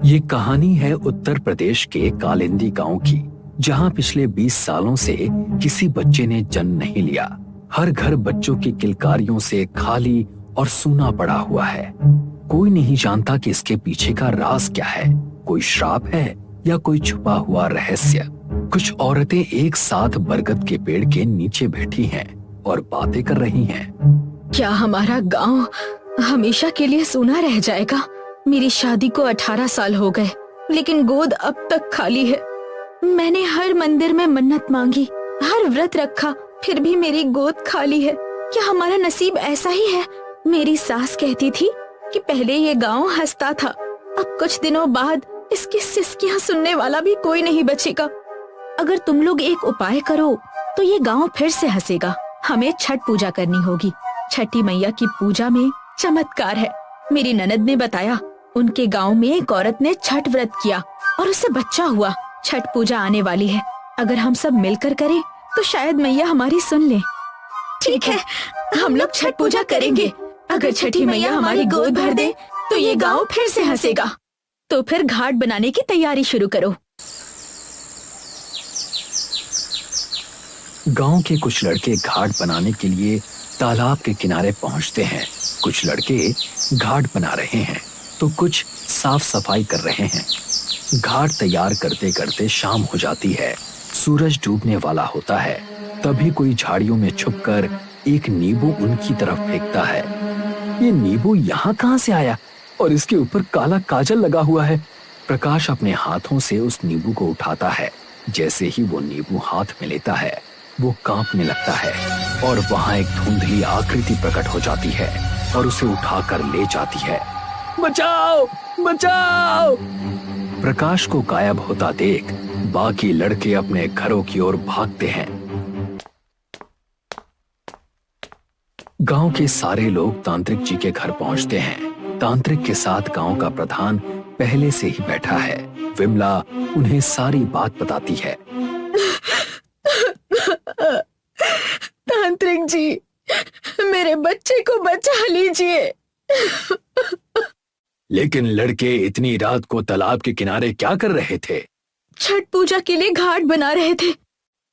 ये कहानी है उत्तर प्रदेश के कालिंदी गांव की, जहां पिछले 20 सालों से किसी बच्चे ने जन्म नहीं लिया। हर घर बच्चों की किलकारियों से खाली और सूना पड़ा हुआ है। कोई नहीं जानता कि इसके पीछे का राज क्या है, कोई श्राप है या कोई छुपा हुआ रहस्य। कुछ औरतें एक साथ बरगद के पेड़ के नीचे बैठी हैं और बातें कर रही हैं। क्या हमारा गांव हमेशा के लिए सूना रह जाएगा? मेरी शादी को 18 साल हो गए, लेकिन गोद अब तक खाली है। मैंने हर मंदिर में मन्नत मांगी, हर व्रत रखा, फिर भी मेरी गोद खाली है। क्या हमारा नसीब ऐसा ही है? मेरी सास कहती थी कि पहले ये गांव हंसता था, अब कुछ दिनों बाद इसकी सिसकियां सुनने वाला भी कोई नहीं बचेगा। अगर तुम लोग एक उपाय करो तो ये गांव फिर से हंसेगा। हमें छठ पूजा करनी होगी। छठी मैया की पूजा में चमत्कार है। मेरी ननद ने बताया, उनके गांव में एक औरत ने छठ व्रत किया और उसे बच्चा हुआ। छठ पूजा आने वाली है, अगर हम सब मिलकर करें तो शायद मैया हमारी सुन ले। ठीक है, हम लोग छठ पूजा करेंगे। अगर छठी मैया हमारी गोद भर दे तो ये गांव फिर से हंसेगा। तो फिर घाट बनाने की तैयारी शुरू करो। गांव के कुछ लड़के घाट बनाने के लिए तालाब के किनारे पहुंचते हैं। कुछ लड़के घाट बना रहे हैं तो कुछ साफ सफाई कर रहे हैं। घाट तैयार करते करते शाम हो जाती है, सूरज डूबने वाला होता है। तभी कोई झाड़ियों में छुपकर एक नींबू उनकी तरफ फेंकता है। ये नींबू यहाँ कहाँ से आया और इसके ऊपर काला काजल लगा हुआ है। प्रकाश अपने हाथों से उस नींबू को उठाता है। जैसे ही वो नींबू हाथ में लेता है, वो कांपने लगता है और वहां एक धुंधली आकृति प्रकट हो जाती है और उसे उठाकर ले जाती है। बचाओ, बचाओ! प्रकाश को गायब होता देख बाकी लड़के अपने घरों की ओर भागते हैं। गांव के सारे लोग तांत्रिक जी के घर पहुंचते हैं। तांत्रिक के साथ गांव का प्रधान पहले से ही बैठा है। विमला उन्हें सारी बात बताती है। तांत्रिक जी, मेरे बच्चे को बचा लीजिए। लेकिन लड़के इतनी रात को तालाब के किनारे क्या कर रहे थे? छठ पूजा के लिए घाट बना रहे थे।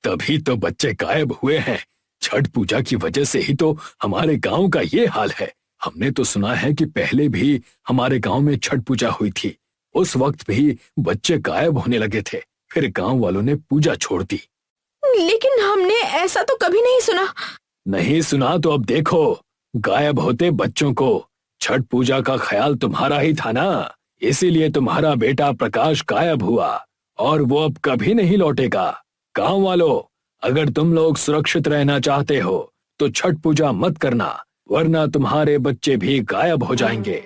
तभी तो बच्चे गायब हुए हैं। छठ पूजा की वजह से ही तो हमारे गांव का ये हाल है। हमने तो सुना है कि पहले भी हमारे गांव में छठ पूजा हुई थी। उस वक्त भी बच्चे गायब होने लगे थे, फिर गांव वालों ने पूजा छोड़ दी। लेकिन हमने ऐसा तो कभी नहीं सुना। नहीं सुना तो अब देखो, गायब होते बच्चों को। छठ पूजा का ख्याल तुम्हारा ही था ना, इसीलिए तुम्हारा बेटा प्रकाश गायब हुआ और वो अब कभी नहीं लौटेगा। गांव वालों, अगर तुम लोग सुरक्षित रहना चाहते हो तो छठ पूजा मत करना, वरना तुम्हारे बच्चे भी गायब हो जाएंगे।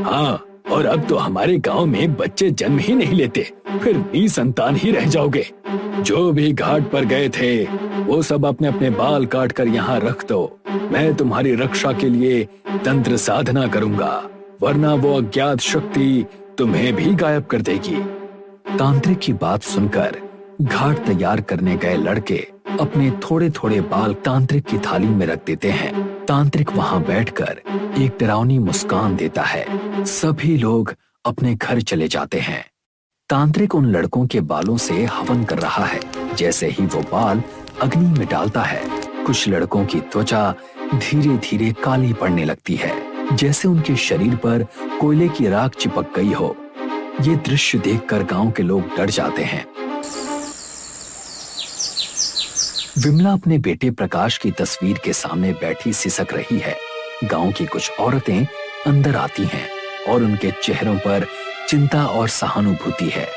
हाँ, और अब तो हमारे गांव में बच्चे जन्म ही नहीं लेते, फिर निसंतान ही रह जाओगे। जो भी घाट पर गए थे वो सब अपने अपने बाल काट कर यहाँ रख दो। मैं तुम्हारी रक्षा के लिए तंत्र साधना करूंगा, वरना वो अज्ञात शक्ति तुम्हें भी गायब कर देगी। तांत्रिक की बात सुनकर घाट तैयार करने गए लड़के अपने थोड़े थोड़े बाल तांत्रिक की थाली में रख देते हैं। तांत्रिक वहां बैठकर एक डरावनी मुस्कान देता है। सभी लोग अपने घर चले जाते हैं। तांत्रिक उन लड़कों के बालों से हवन कर रहा है। जैसे ही वो बाल अग्नि में डालता है, कुछ लड़कों की त्वचा धीरे धीरे काली पड़ने लगती है, जैसे उनके शरीर पर कोयले की राख चिपक गई हो। ये दृश्य देखकर गांव के लोग डर जाते हैं। विमला अपने बेटे प्रकाश की तस्वीर के सामने बैठी सिसक रही है। गांव की कुछ औरतें अंदर आती हैं और उनके चेहरों पर चिंता और सहानुभूति है।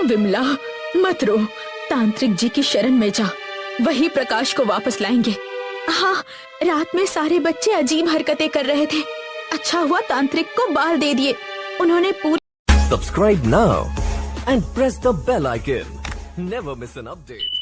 विमला, मत रो, तांत्रिक जी की शरण में जा, वही प्रकाश को वापस लाएंगे। हाँ, रात में सारे बच्चे अजीब हरकतें कर रहे थे। अच्छा हुआ तांत्रिक को बाल दे दिए, उन्होंने पूरी। Subscribe now and press the bell icon. Never miss an update.